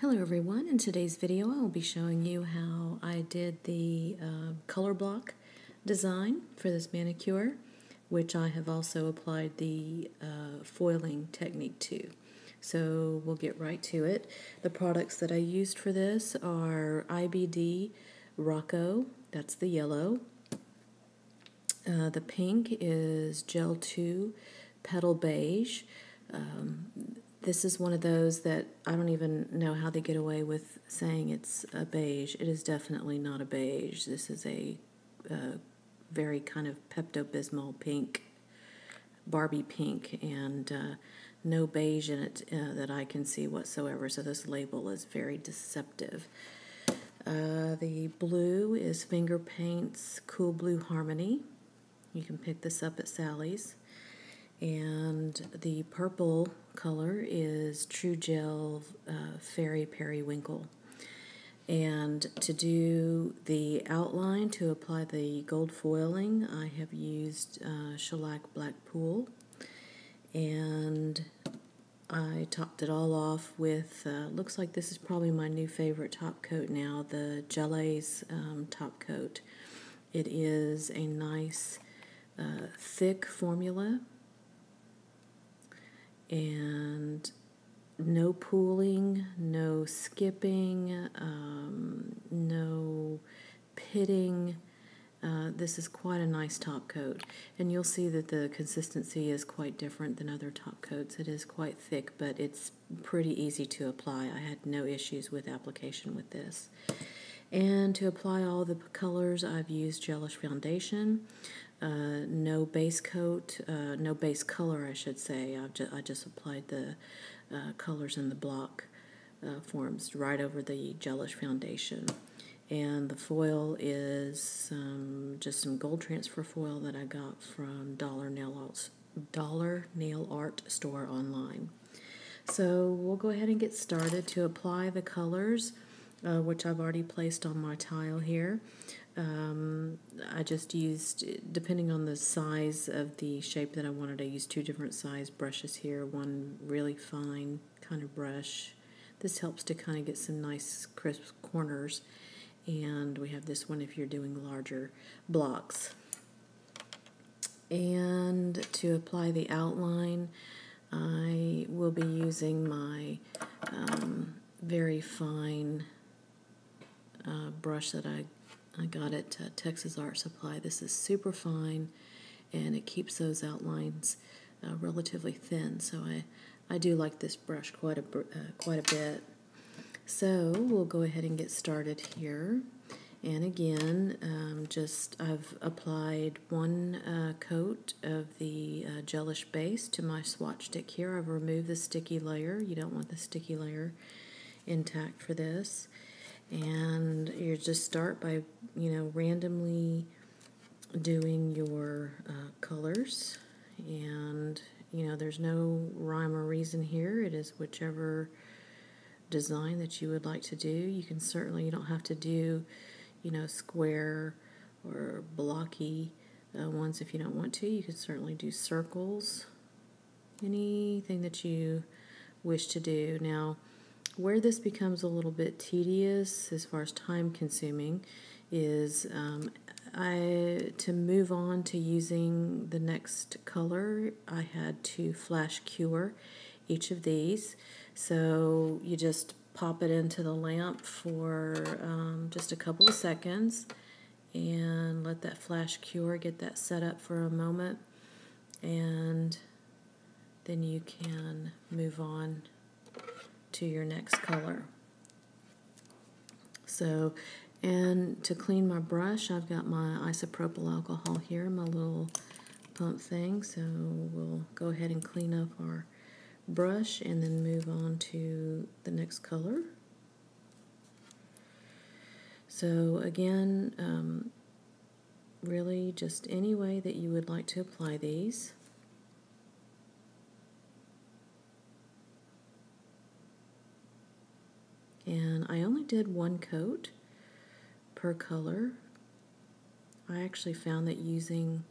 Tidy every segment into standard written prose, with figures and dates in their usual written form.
Hello everyone, in today's video I will be showing you how I did the color block design for this manicure, which I have also applied the foiling technique to. So we'll get right to it. The products that I used for this are IBD Rocco, that's the yellow. The pink is Gel 2 Petal Beige. This is one of those that I don't even know how they get away with saying it's a beige. It is definitely not a beige. This is a very kind of Pepto-Bismol pink, Barbie pink, and no beige in it that I can see whatsoever, so this label is very deceptive. The blue is Finger Paints Cool Blue Harmony. You can pick this up at Sally's. And the purple color is True Gel Fairy Periwinkle. And to do the outline, to apply the gold foiling, I have used Shellac Black Pool. And I topped it all off with, looks like this is probably my new favorite top coat now, the Gelées top coat. It is a nice thick formula, and no pooling, no skipping, no pitting. This is quite a nice top coat, and you'll see that the consistency is quite different than other top coats. It is quite thick, but it's pretty easy to apply. I had no issues with application with this. And to apply all the colors, I've used Gelish Foundation. No base coat, no base color, I should say. I just applied the colors in the block forms right over the Gelish Foundation. And the foil is just some gold transfer foil that I got from Dollar Nail Art store online. So we'll go ahead and get started. To apply the colors, which I've already placed on my tile here. I just used, depending on the size of the shape that I wanted, I used two different size brushes here. One really fine kind of brush. This helps to kind of get some nice crisp corners. And we have this one if you're doing larger blocks. And to apply the outline, I will be using my very fine brush that I got at Texas Art Supply. This is super fine, and it keeps those outlines relatively thin. So I do like this brush quite a bit. So we'll go ahead and get started here. And again, I've applied one coat of the gelish base to my swatch stick here. I've removed the sticky layer. You don't want the sticky layer intact for this. And you just start by, randomly doing your colors. And, there's no rhyme or reason here. It is whichever design that you would like to do. You don't have to do, square or blocky ones if you don't want to. You can certainly do circles, anything that you wish to do. Now, where this becomes a little bit tedious as far as time consuming is to move on to using the next color, I had to flash cure each of these. So you just pop it into the lamp for just a couple of seconds and let that flash cure, get that set up for a moment, and then you can move on to your next color. So, and to clean my brush, I've got my isopropyl alcohol here, my little pump thing. So we'll go ahead and clean up our brush and then move on to the next color. So again, really just any way that you would like to apply these. And I only did one coat per color. I actually found that using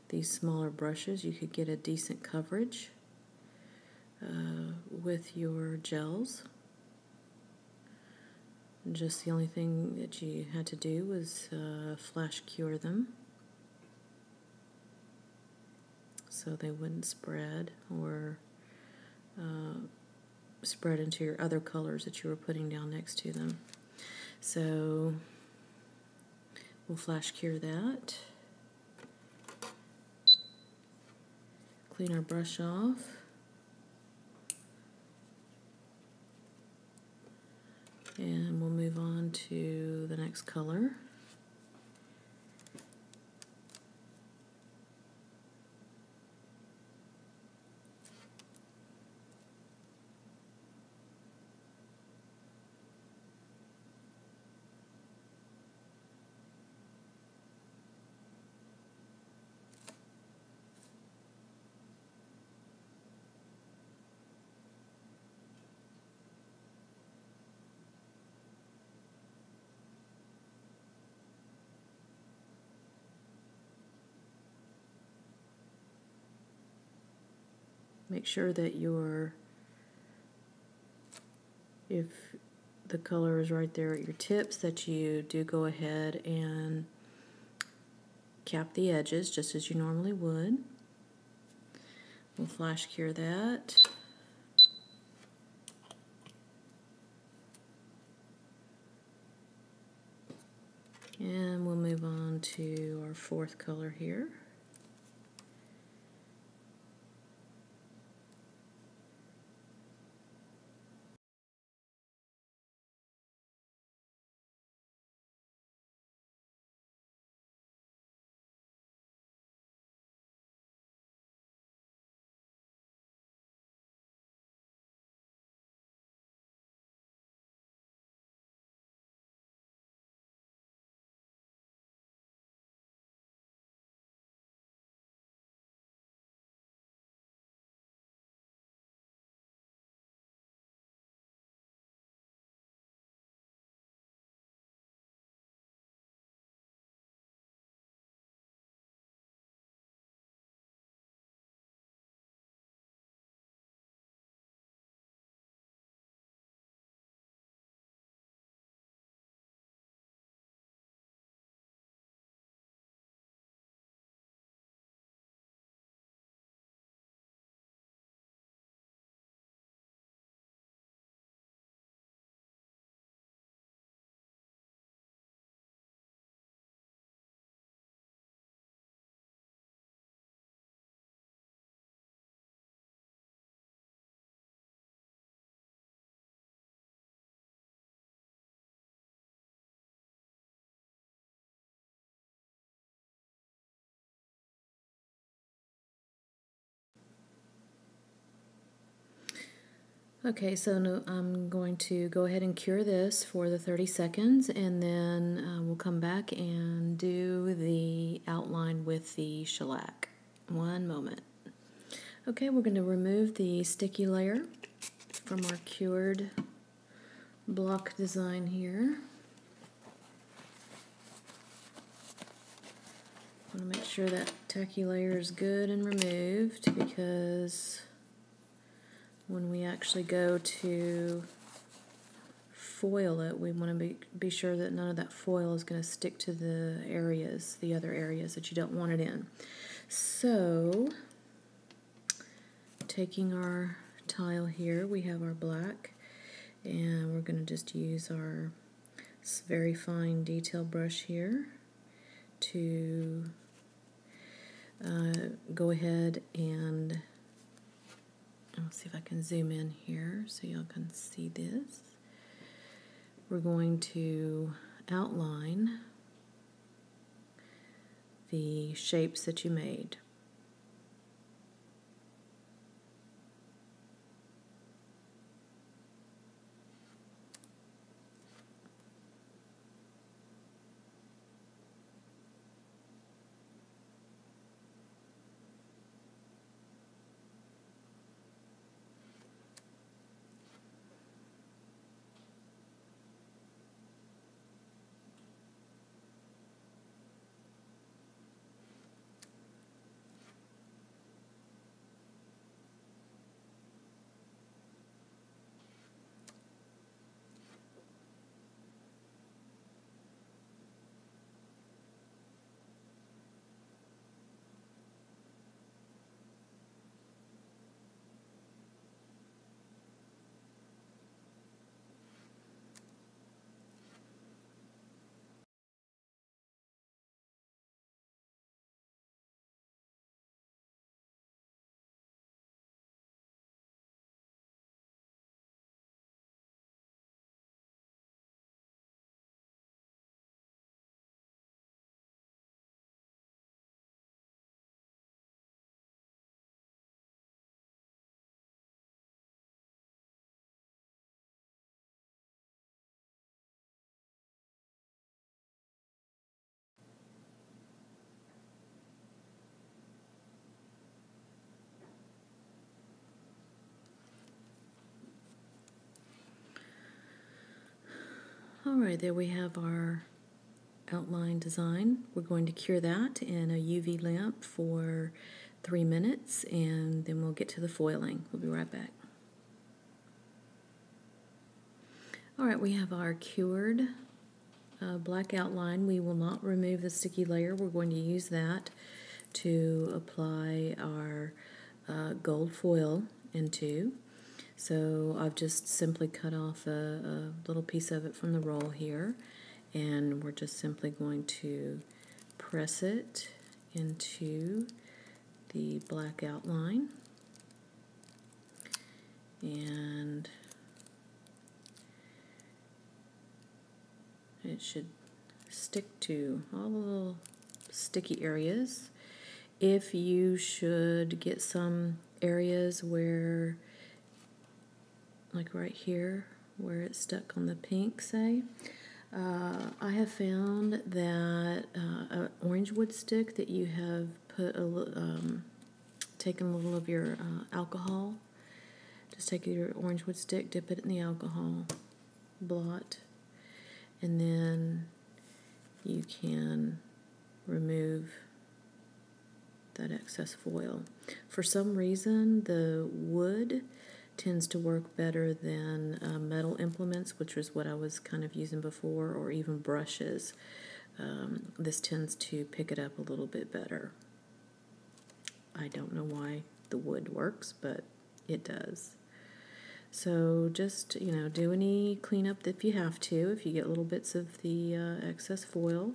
these smaller brushes you could get a decent coverage with your gels. Just the only thing that you had to do was flash cure them so they wouldn't spread or spread into your other colors that you were putting down next to them. So we'll flash cure that. Clean our brush off. And we'll move on to the next color. Make sure that if the color is right there at your tips, that you do go ahead and cap the edges just as you normally would. We'll flash cure that. And we'll move on to our fourth color here. Okay, so I'm going to go ahead and cure this for the 30 seconds, and then we'll come back and do the outline with the shellac. One moment. Okay, we're going to remove the sticky layer from our cured block design here. I want to make sure that tacky layer is good and removed, because when we actually go to foil it, we want to be sure that none of that foil is going to stick to the other areas that you don't want it in. So, taking our tile here, we have our black, and we're going to just use our very fine detail brush here to go ahead and I'll see if I can zoom in here so y'all can see this. We're going to outline the shapes that you made. Alright, there we have our outline design. We're going to cure that in a UV lamp for 3 minutes, and then we'll get to the foiling. We'll be right back. Alright, we have our cured black outline. We will not remove the sticky layer. We're going to use that to apply our gold foil into. So I've just simply cut off a little piece of it from the roll here, and we're just simply going to press it into the black outline, and it should stick to all the little sticky areas. If you should get some areas where, like right here, where it's stuck on the pink, say, I have found that an orange wood stick that you have put taken a little of your alcohol, just take your orange wood stick, dip it in the alcohol, blot, and then you can remove that excess foil. For some reason, the wood tends to work better than metal implements, which was what I was kind of using before, or even brushes. This tends to pick it up a little bit better. I don't know why the wood works, but it does. So just, do any cleanup if you have to, if you get little bits of the excess foil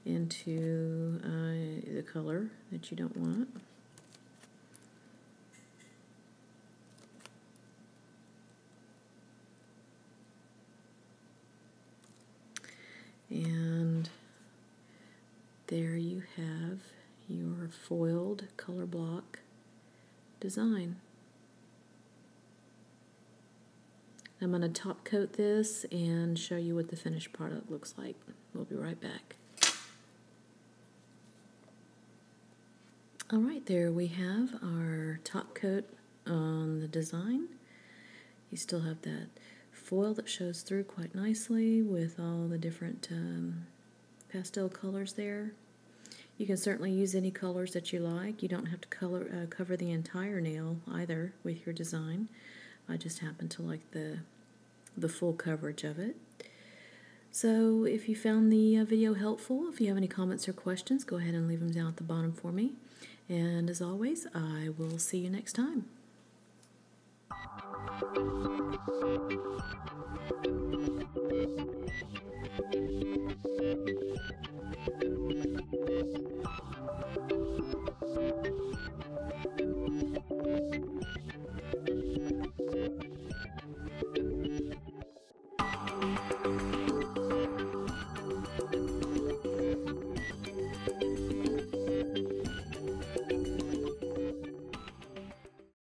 into the color that you don't want. And there you have your foiled color block design. I'm going to top coat this and show you what the finished product looks like. We'll be right back. Alright, there we have our top coat on the design. You still have that foil that shows through quite nicely with all the different pastel colors there. You can certainly use any colors that you like. You don't have to cover the entire nail either with your design. I just happen to like the full coverage of it. So if you found the video helpful, if you have any comments or questions, go ahead and leave them down at the bottom for me. And as always, I will see you next time.